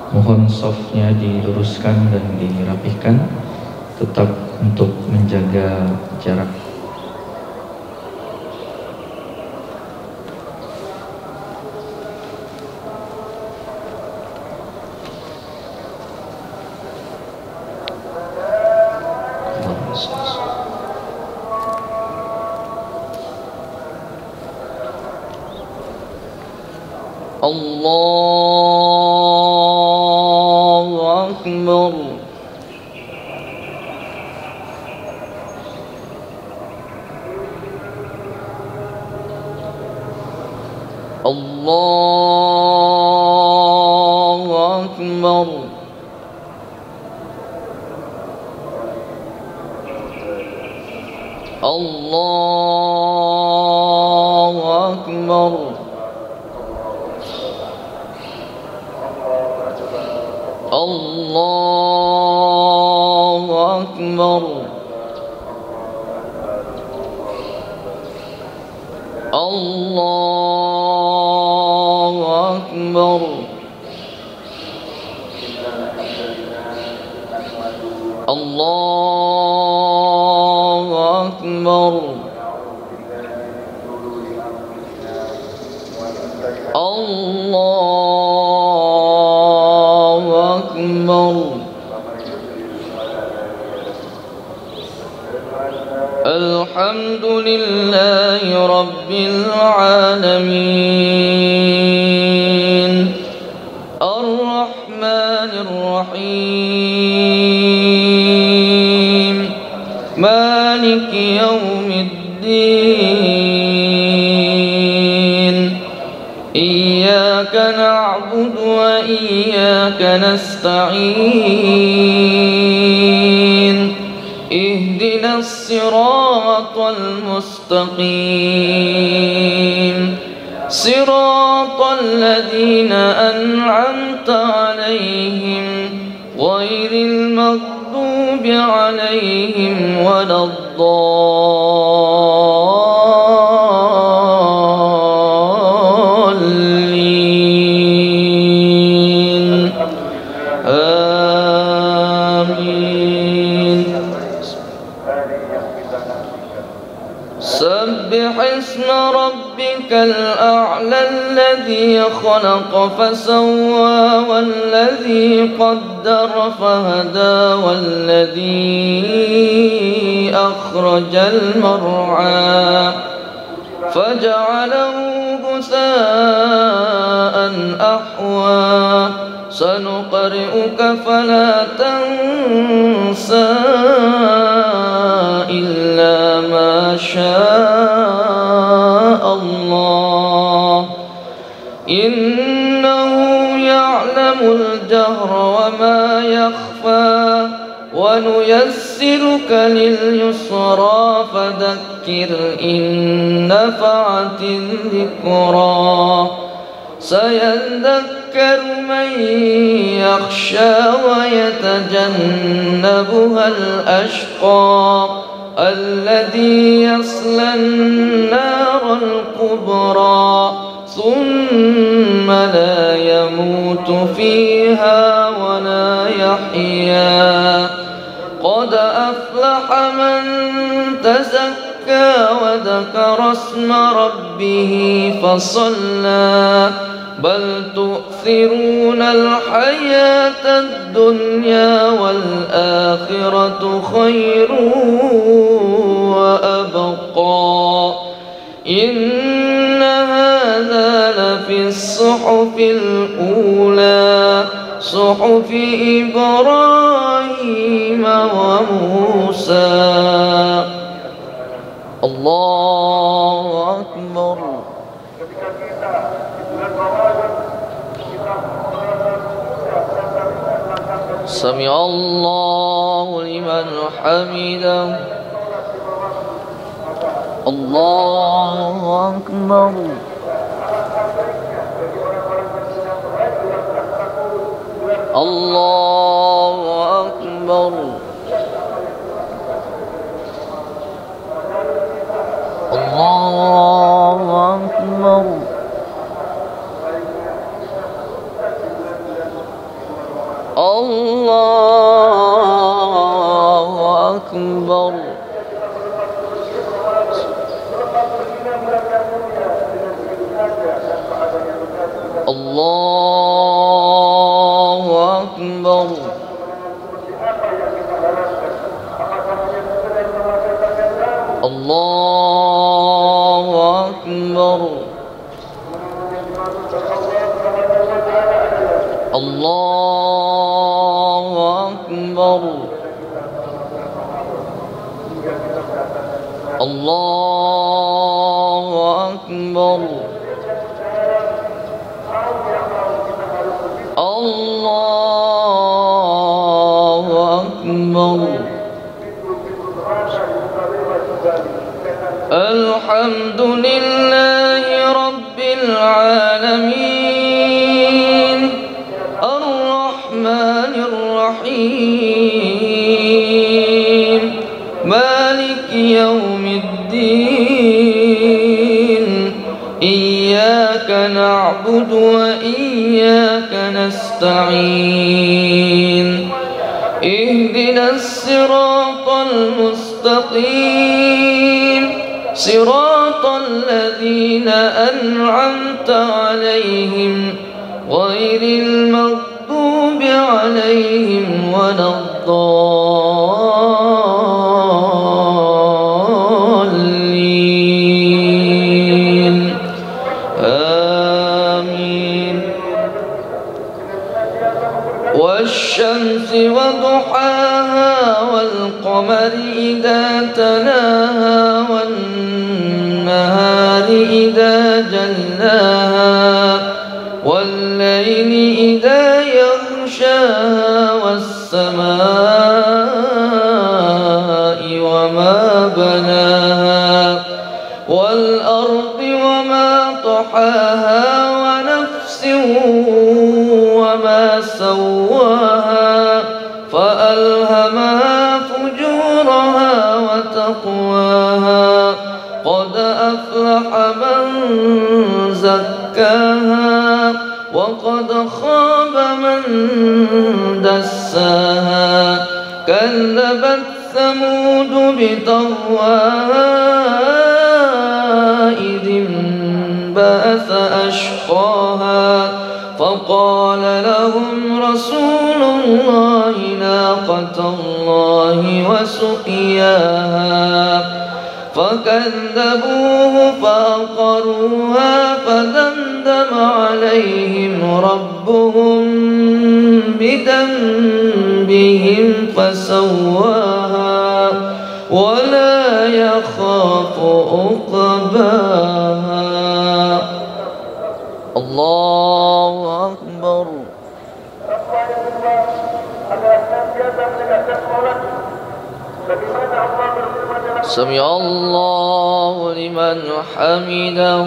Mohon shafnya diluruskan dan dirapihkan, tetap untuk menjaga jarak. Allahu Akbar. Allahu Akbar. Allahu Akbar. Allahu Akbar. Allahu Akbar. Allahu Akbar. Allahu Akbar. Alhamdulillahi Rabbil Alamin, Ar-Rahmanir Rahim, Maliki Yawmiddin. Iyyaka na'budu wa iyyaka nasta'in. Ihdinas siratal mustaqim, siratal ladzina an'amta 'alaihim ghairil maghdubi 'alaihim waladdallin. Amin. سبح اسم ربك الأعلى الذي خلق فسوى والذي قدر فهدى والذي أخرج المرعى فجعله غثاء أحوى سنقرئك فلا تنسى إلا ما شاء الله إنه يعلم الجهر وما يخفى ونيسرك لليسرى فذكر إن نفعت الذكرى سيذكر من يخشى ويتجنبها الأشقى الذي يصلى النار الكبرى ثم لا يموت فيها ولا يحيا قد أفلح من تزكى وذكر اسم ربه فصلى بل تؤثرون الحياة الدنيا والآخرة خير وأبقى إن هذا لفي الصحف الأولى صحف إبراهيم وموسى. الله أكبر. سمع الله لمن حمده. الله أكبر. الله أكبر. الله أكبر. الله أكبر. الله أكبر. الله أكبر. الله أكبر. الله أكبر. الله أكبر. الحمد لله رب العالمين الرحمن الرحيم مالك يوم الدين إياك نعبد وإياك نستعين اهدنا الصراط المستقيم صراط الذين أنعمت عليهم غير المغضوب عليهم ولا الضالين آمين. والشمس وضحاها والقمر إذا تلاها والنهار إذا جلاها والليل إذا يغشاها والسماء وما بناها والأرض وما طحاها ونفس وما سواها فألهمها فجورها وتقواها قد أفلح من زكاها وقد خاب من دساها كذبت ثمود بطغواها إذ انبعث أشقاها فقال لهم رسول الله ناقة الله وسقياها فكذبوه فعقروها فدمدم عليهم ربهم بذنبهم فسواها ولا يخاف عقباها. الله أكبر. سمع الله لمن حمده.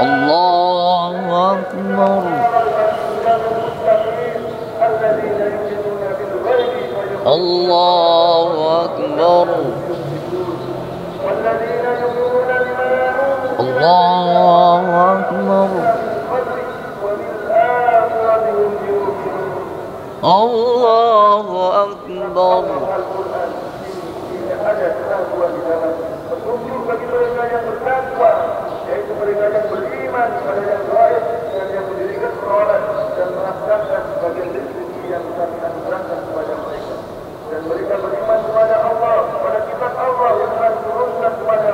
الله أكبر. الله أكبر. الله أكبر. الله أكبر. Petunjuk bagi mereka yang bertakwa, yaitu mereka yang beriman kepada yang gaib dan yang mendirikan sholat dan melaksanakan sebagian rezeki yang kami anugerahkan kepada mereka. Dan mereka beriman kepada Allah, kepada kitab Allah yang telah diturunkan kepada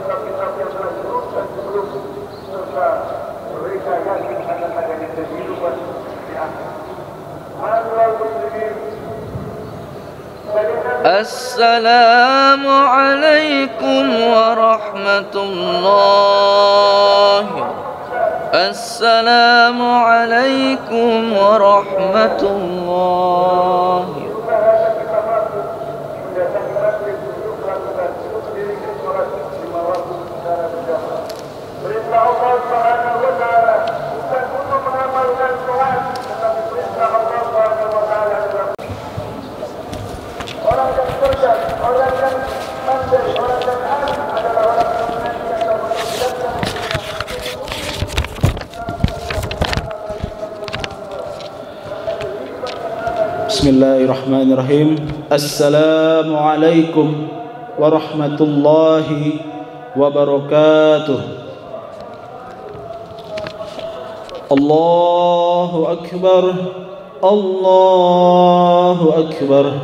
kitab-kitab yang telah diturunkan sebelum, serta mereka yakin akan adanya kehidupan di akhir. Ma'asyiral muslimin. السلام عليكم ورحمة الله. السلام عليكم ورحمة الله. Perintah Allah Subhanahu wa taala bukan untuk mengamalkan sholat, tetapi perintah Allah Subhanahu wa taala adalah orang yang cerdas, orang yang pandai, orang yang alim adalah orang yang senantiasa mengerjakan Bismillahirrahmanirrahim. Assalamualaikum warahmatullahi wabarakatuh. Allahu akbar, Allahu akbar.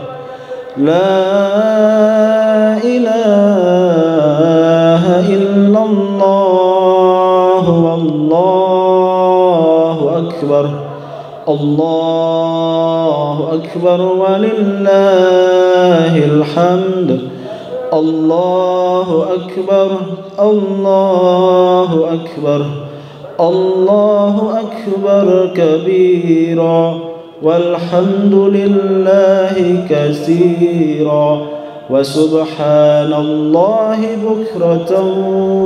La ilaha illallah, wallahu akbar. Allahu akbar walillahil hamd. Allahu akbar, Allahu akbar. Allahu akbar kabira walhamdulillahi katsira wa subhanallahi bukratan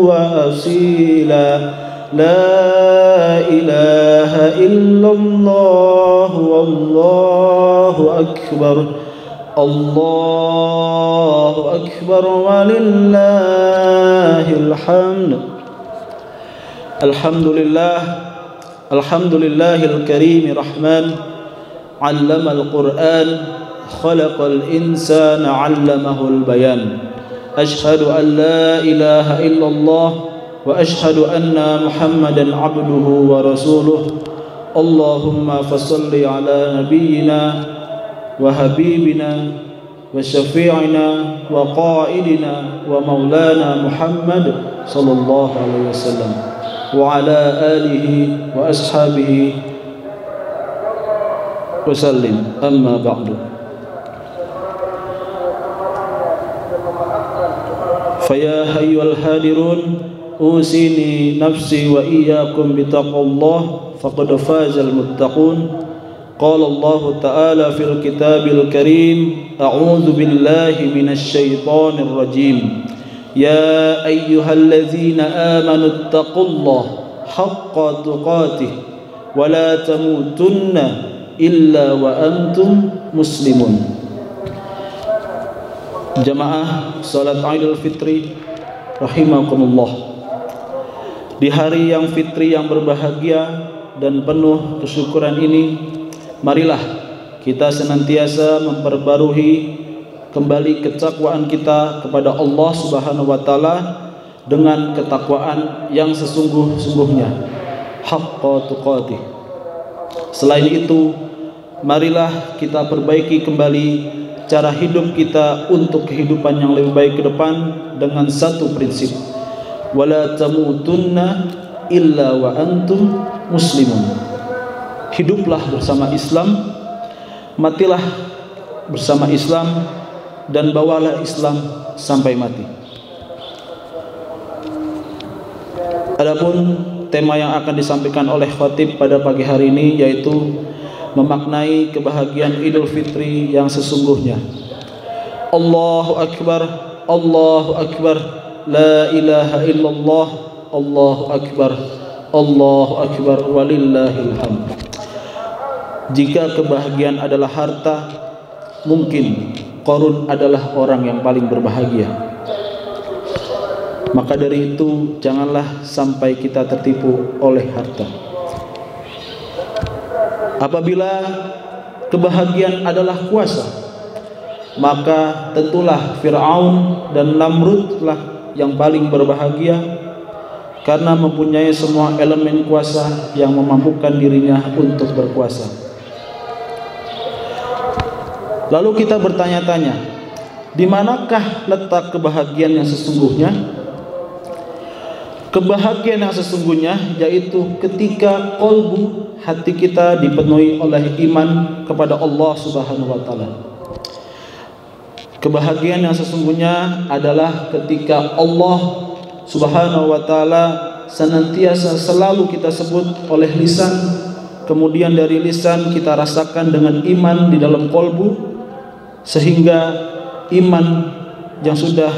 wa asila. La ilaha illallah, wallahu akbar. Allahu akbar walillahil hamd. Alhamdulillah, alhamdulillahil karim rahman. 'Allamal Qur'an, khalaqal insana 'allamahul bayan. Ashhadu an la ilaha illallah wa ashhadu anna Muhammadan 'abduhu wa rasuluh. Allahumma fassalli ala nabiyyina wa habibina wa syafi'ina wa qa'idina wa maulana Muhammad sallallahu alaihi wasallam wa ala alihi wa ashabihi wa sallim. Amma ba'du. Faya hayyuhal hadirun, usini nafsi wa iyyakum bitaqwallah faqad fazal muttaqun. Qala Allah ta'ala fil kitabil karim, a'udzu billahi minasy syaithanir rajim. Ya ayyuhalladzina amanu taqullaha haqqa tuqatih wa la tamutunna illa wa antum muslimun. Jamaah salat Idul Fitri rahimakumullah. Di hari yang fitri yang berbahagia dan penuh kesyukuran ini, marilah kita senantiasa memperbarui kembali ketakwaan kita kepada Allah Subhanahu wa taala dengan ketakwaan yang sesungguh-sungguhnya, haqqa tuqatih. Selain itu, marilah kita perbaiki kembali cara hidup kita untuk kehidupan yang lebih baik ke depan dengan satu prinsip, wala tamutunna illa wa antum muslimun. Hiduplah bersama Islam, matilah bersama Islam, dan bawalah Islam sampai mati. Adapun tema yang akan disampaikan oleh khatib pada pagi hari ini yaitu memaknai kebahagiaan Idul Fitri yang sesungguhnya. Allahu akbar, Allahu akbar. La ilaha illallah, Allahu akbar, Allahu akbar walillahil hamd. Jika kebahagiaan adalah harta, mungkin Qarun adalah orang yang paling berbahagia. Maka dari itu janganlah sampai kita tertipu oleh harta. Apabila kebahagiaan adalah kuasa, maka tentulah Fir'aun dan Namrudlah yang paling berbahagia karena mempunyai semua elemen kuasa yang memampukan dirinya untuk berkuasa. Lalu kita bertanya-tanya, di manakah letak kebahagiaan yang sesungguhnya? Kebahagiaan yang sesungguhnya yaitu ketika qalbu, hati kita dipenuhi oleh iman kepada Allah Subhanahu wa taala. Kebahagiaan yang sesungguhnya adalah ketika Allah Subhanahu wa taala senantiasa selalu kita sebut oleh lisan, kemudian dari lisan kita rasakan dengan iman di dalam qalbu, sehingga iman yang sudah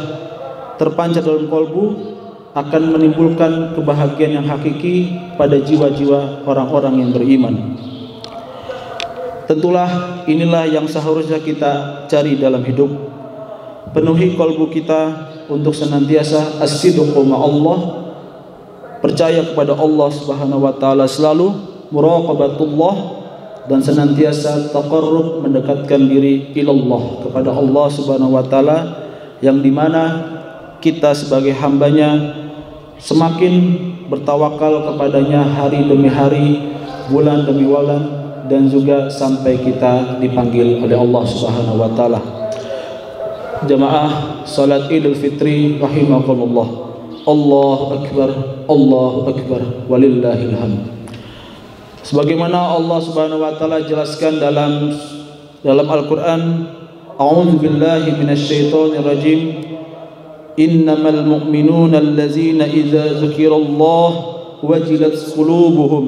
terpancar dalam qalbu akan menimbulkan kebahagiaan yang hakiki pada jiwa-jiwa orang-orang yang beriman. Tentulah inilah yang seharusnya kita cari dalam hidup. Penuhi kalbu kita untuk senantiasa as-sidqu ma'allah, percaya kepada Allah Subhanahu wa taala selalu, muraqabatullah, dan senantiasa taqarrub mendekatkan diri ilallah kepada Allah Subhanahu wa taala, yang dimana kita sebagai hambanya semakin bertawakal kepadanya hari demi hari, bulan demi bulan, dan juga sampai kita dipanggil oleh Allah Subhanahu wa taala. Jamaah salat Idul Fitri rahimakumullah. Allahu akbar, Allahu akbar, walillahil hamd. Sebagaimana Allah Subhanahu wa taala jelaskan dalam Al-Qur'an, a'udzu billahi minasyaitonir rajim. Innamal mu'minuna allazina idza dzukirallah wajilat qulubuhum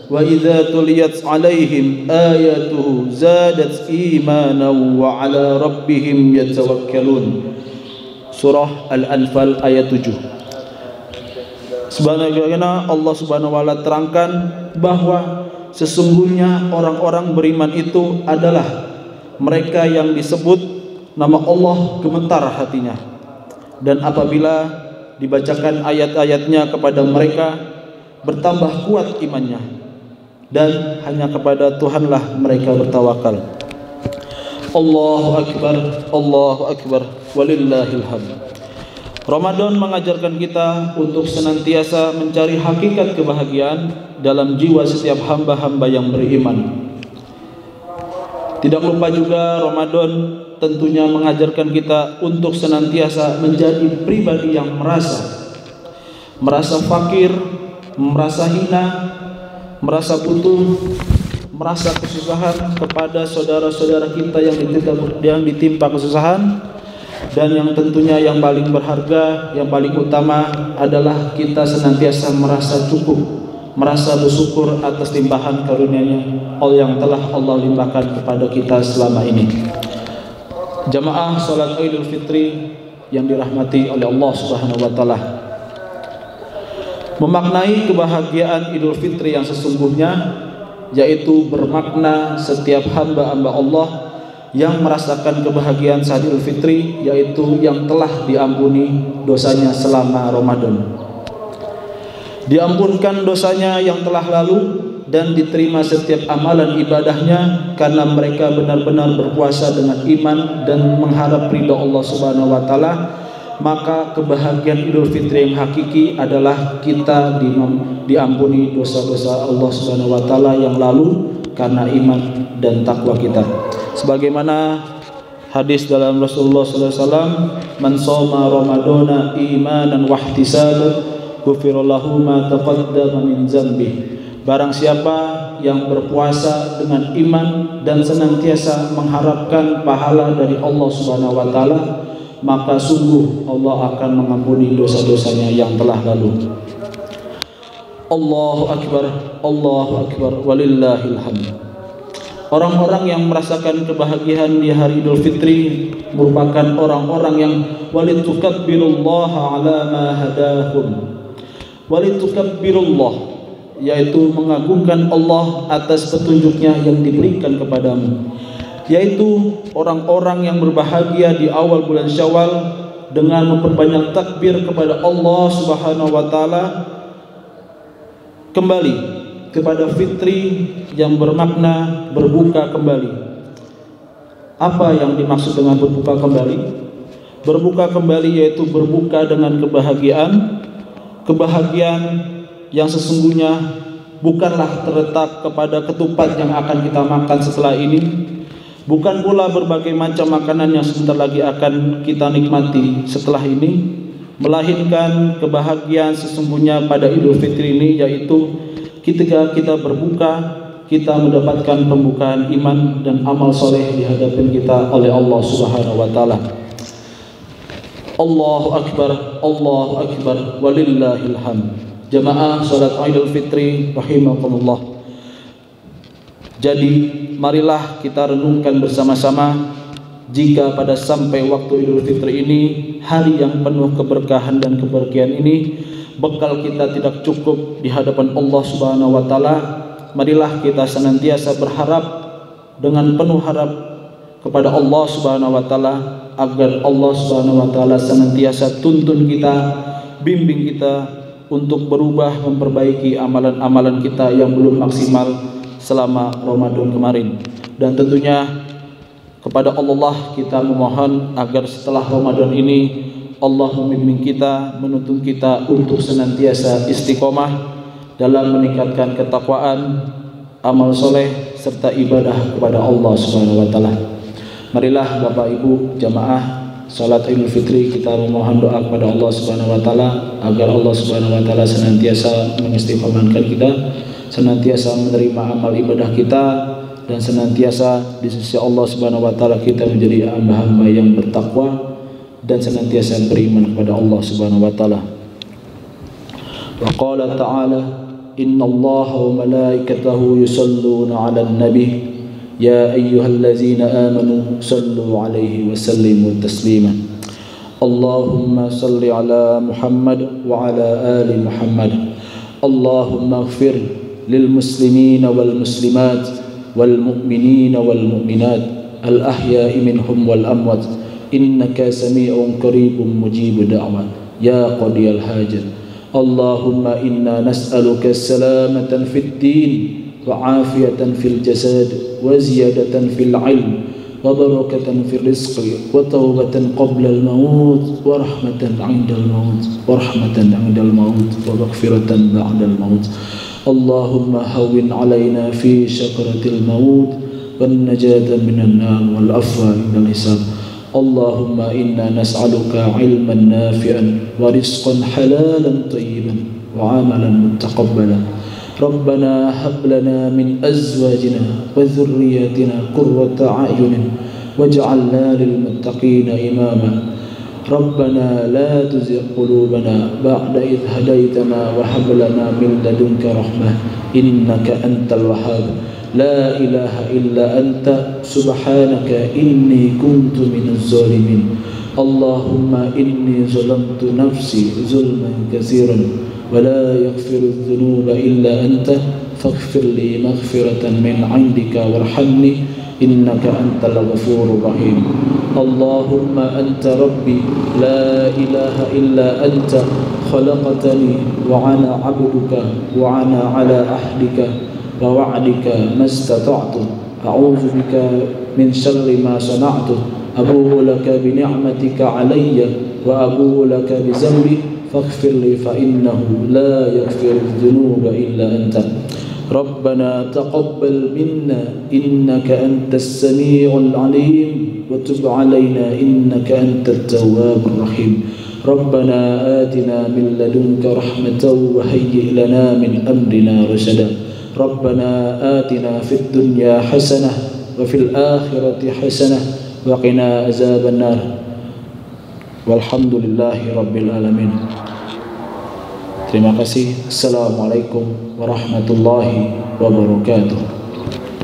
wa idza tuliyat 'alaihim ayatuhu zadat imanan wa 'ala rabbihim yatawakkalun. Surah Al-Anfal ayat 7. Sebagaimana Allah Subhanahu wa taala terangkan bahwa sesungguhnya orang-orang beriman itu adalah mereka yang disebut nama Allah gemetar hatinya, dan apabila dibacakan ayat-ayatnya kepada mereka bertambah kuat imannya, dan hanya kepada Tuhanlah mereka bertawakal. Allahu akbar, Allahu akbar, walillahil hamd. Ramadan mengajarkan kita untuk senantiasa mencari hakikat kebahagiaan dalam jiwa setiap hamba-hamba yang beriman. Tidak lupa juga Ramadan tentunya mengajarkan kita untuk senantiasa menjadi pribadi yang merasa fakir, merasa hina, merasa butuh, merasa kesusahan kepada saudara-saudara kita yang ditimpa kesusahan. Dan yang tentunya yang paling berharga, yang paling utama adalah kita senantiasa merasa cukup, merasa bersyukur atas limpahan karunia-Nya yang telah Allah limpahkan kepada kita selama ini. Jamaah salat Idul Fitri yang dirahmati oleh Allah Subhanahu wa taala, memaknai kebahagiaan Idul Fitri yang sesungguhnya, yaitu bermakna setiap hamba-hamba Allah yang merasakan kebahagiaan saat Idul Fitri, yaitu yang telah diampuni dosanya selama Ramadan. Diampunkan dosanya yang telah lalu dan diterima setiap amalan ibadahnya karena mereka benar-benar berpuasa dengan iman dan mengharap ridha Allah Subhanahu wa taala. Maka kebahagiaan Idul Fitri yang hakiki adalah kita diampuni dosa-dosa Allah Subhanahu wa taala yang lalu karena iman dan takwa kita. Sebagaimana hadis dalam Rasulullah SAW, man shoma ramadana imanan wa ihtisaban ghufira lahu ma taqaddama min dzambi. Barang siapa yang berpuasa dengan iman dan senantiasa mengharapkan pahala dari Allah Subhanahu wa taala, maka sungguh Allah akan mengampuni dosa-dosanya yang telah lalu. Allahu akbar, Allahu akbar, walillahil hamd. Orang-orang yang merasakan kebahagiaan di hari Idul Fitri merupakan orang-orang yang walitukabbirullaha ala ma hadahum. Walitukabbirullah, yaitu mengagungkan Allah atas petunjuknya yang diberikan kepadamu, yaitu orang-orang yang berbahagia di awal bulan Syawal dengan memperbanyak takbir kepada Allah Subhanahu wa taala, kembali kepada fitri yang bermakna berbuka kembali. Apa yang dimaksud dengan berbuka kembali? Berbuka kembali yaitu berbuka dengan kebahagiaan yang sesungguhnya bukanlah terletak kepada ketupat yang akan kita makan setelah ini, bukan pula berbagai macam makanan yang sebentar lagi akan kita nikmati setelah ini, melainkan kebahagiaan sesungguhnya pada Idul Fitri ini, yaitu ketika kita berbuka, kita mendapatkan pembukaan iman dan amal soleh di hadapan kita oleh Allah Subhanahu wa taala. Allahu akbar, Allahu akbar, walillahil hamd. Jamaah salat Idul Fitri rahimakumullah. Jadi marilah kita renungkan bersama-sama, jika pada sampai waktu Idul Fitri ini, hari yang penuh keberkahan dan keberkahan ini, bekal kita tidak cukup di hadapan Allah Subhanahu wa taala, marilah kita senantiasa berharap dengan penuh harap kepada Allah Subhanahu wa taala agar Allah Subhanahu wa taala senantiasa tuntun kita, bimbing kita untuk berubah, memperbaiki amalan-amalan kita yang belum maksimal, selama Ramadan kemarin. Dan tentunya kepada Allah kita memohon agar setelah Ramadan ini Allah membimbing kita, menuntun kita untuk senantiasa istiqomah dalam meningkatkan ketakwaan, amal soleh serta ibadah kepada Allah Subhanahu wa taala. Marilah Bapak Ibu jamaah salat Idul Fitri kita memohon doa kepada Allah Subhanahu wa taala agar Allah Subhanahu wa taala senantiasa mengistiqomahkan kita, senantiasa menerima amal ibadah kita, dan senantiasa di sisi Allah Subhanahu wa taala kita menjadi hamba-hamba yang bertakwa dan senantiasa beriman kepada Allah Subhanahu wa taala. Wa qala ta'ala innallaha wa malaikatahu yusalluna 'alan nabi ya ayyuhallazina amanu sallu 'alaihi wa sallimu taslima. Allahumma salli 'ala Muhammad wa 'ala ali Muhammad. Allahumma ighfir lil muslimina wal muslimat wal mu'minina wal mu'minat al ahya'i minhum wal amwat innaka sami'un qaribun mujibud da'wat ya qadiyal hajat. Allahumma inna nas'aluka salamatan fid din wa afiyatan fil jasad wa ziyadatan fil ilm wa barakatan fil rizqi wa tawbatan qabla al maut wa rahmatan 'inda al maut wa rahmatan 'inda al maut wa maghfiratan ba'da al maut. Allahumma hawwin 'alaina fi syakaratil maut wan najata minan nar wal afwa 'inda al hisab. Allahumma inna nas'aluka 'ilman nafi'an wa rizqan halalan tayyiban wa 'amalan mutaqabbalan. Rabbana hab lana min azwajina wa dhurriyyatina qurrata a'yunin waj'alna lil muttaqina imama. Rabbana la tuzigh qulubana ba'da idh hadaytana wa hab lana min ladunka rahmah innaka antal wahhab. La ilaha illa anta subhanaka inni kuntu minaz zalimin. Allahumma inni zalamtu nafsi zulman katsiran wa la yaghfiru dhunuba illa anta faghfir li maghfiratan min 'indika warhamni innaka antal ghafurur rahim. Allahumma anta rabbi la ilaha illa anta khalaqtani wa ana 'abduka wa ana 'ala ahdika wa wa'dika mastata'tu a'udzu bika min syarri ma sana'tu abu'u laka bi ni'matika 'alayya wa abu'u laka bi dhanbi faghfir li fa innahu la yaghfiru dhunuba illa anta. Rabbana taqabbal minna innaka antas sami'ul 'alim wa tub 'alaina innaka antat tawwabur rahim. Rabbana atina min ladunka rahmatan wa hayyi' lana min amrina rashada. Rabbana atina fid dunya hasanah wa fil akhirati hasanah wa qina azaban nar. Walhamdulillahi rabbil alamin. Terima kasih. Assalamualaikum warahmatullahi wabarakatuh.